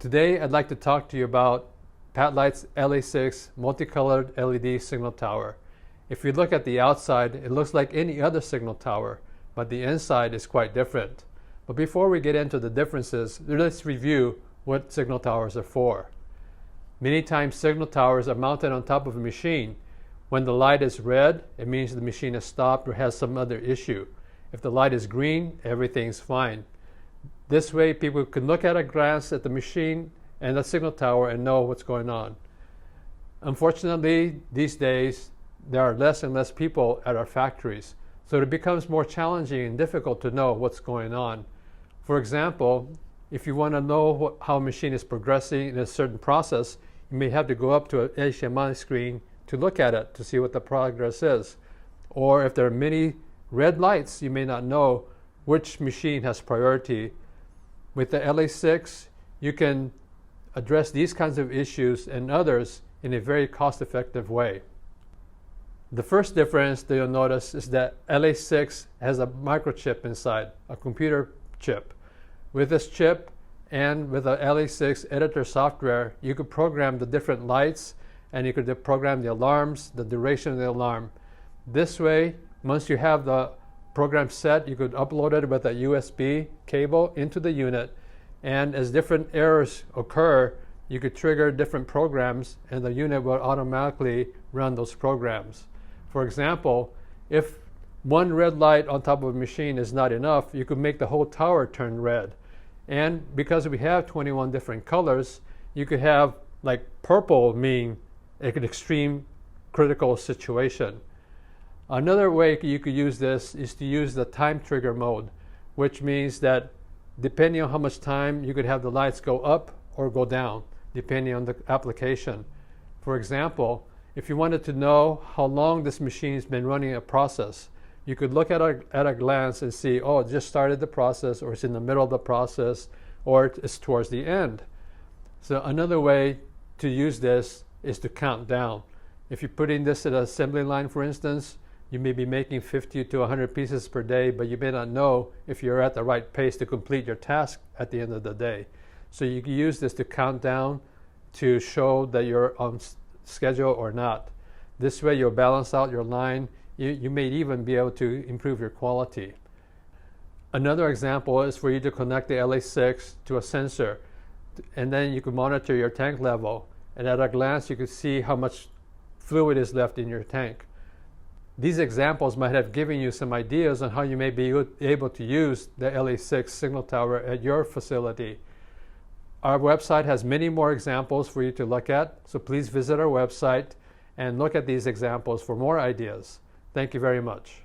Today I'd like to talk to you about Patlight's LA6 multicolored LED signal tower. If you look at the outside, it looks like any other signal tower, but the inside is quite different. But before we get into the differences, let's review what signal towers are for. Many times signal towers are mounted on top of a machine. When the light is red, it means the machine has stopped or has some other issue. If the light is green, everything's fine. This way, people can look at a glance at the machine and the signal tower and know what's going on. Unfortunately, these days, there are less and less people at our factories, so it becomes more challenging and difficult to know what's going on. For example, if you want to know how a machine is progressing in a certain process, you may have to go up to an HMI screen to look at it to see what the progress is. Or if there are many red lights, you may not know which machine has priority. With the LA6, you can address these kinds of issues and others in a very cost-effective way. The first difference that you'll notice is that LA6 has a microchip inside, a computer chip. With this chip and with the LA6 editor software, you could program the different lights and you could program the alarms, the duration of the alarm. This way, once you have the program set, you could upload it with a USB cable into the unit, and as different errors occur, you could trigger different programs and the unit will automatically run those programs. For example, if one red light on top of a machine is not enough, you could make the whole tower turn red. And because we have 21 different colors, you could have like purple mean an extreme critical situation. Another way you could use this is to use the time trigger mode, which means that depending on how much time, you could have the lights go up or go down, depending on the application. For example, if you wanted to know how long this machine has been running a process, you could look at a glance and see, oh, it just started the process, or it's in the middle of the process, or it's towards the end. So another way to use this is to count down. If you're putting this at an assembly line, for instance, you may be making 50 to 100 pieces per day, but you may not know if you're at the right pace to complete your task at the end of the day. So you can use this to count down to show that you're on schedule or not. This way you'll balance out your line. You may even be able to improve your quality. Another example is for you to connect the LA6 to a sensor, and then you can monitor your tank level. And at a glance, you can see how much fluid is left in your tank. These examples might have given you some ideas on how you may be able to use the LA6 signal tower at your facility. Our website has many more examples for you to look at, so please visit our website and look at these examples for more ideas. Thank you very much.